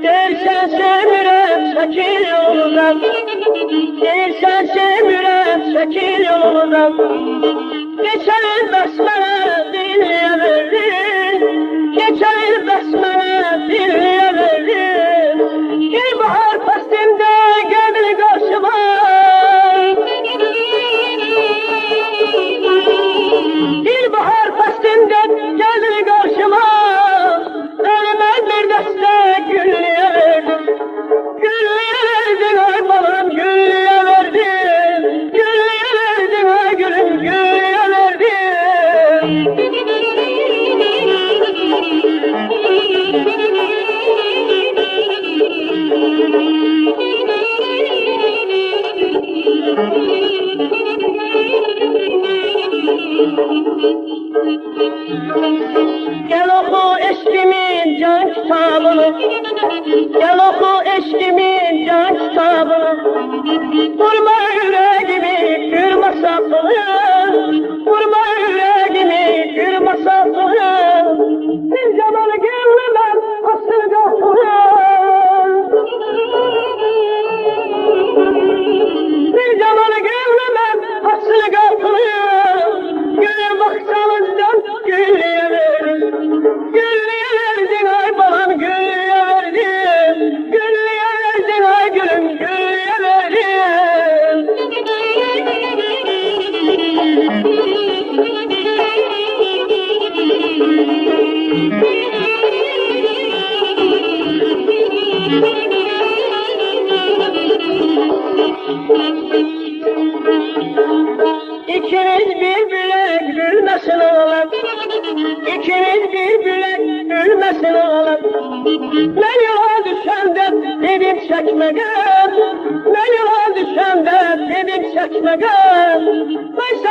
Dersen semirem çekil yolundan, dersen semirem çekil yolundan. Geçen basmana dinleye verdim, geçen basmana dinleye verdim. Bir bahar pastimde geldin karşıma, bir bahar pastimde geldin karşıma. Ölüme bir deste güllüye verdim, güllüye verdin ay balım, güllüye verdim, güllüye verdin ay gülüm, güllüye verdim. Gel oku eşkimin can kitabını, gel oku eşkimin can kitabını. Vurma yüreğimi, kırma sapını, vurma yüreğimi, kırma sapını. Bir zamanı gönlümden asıl kapını, bir zamanı gönlümden asıl kapını. Gönül baksalından güllüye verdim, güllüye verdin ay balım, güllüye verdim, güllüye verdin ay gülüm, güllüye verdim. İkimiz birbirine gülmesin oğlan, İkimiz birbirine gülmesin oğlan. Ben yola düşende dedim çekmegen, ben yola düşende dedim çekmegen. Ben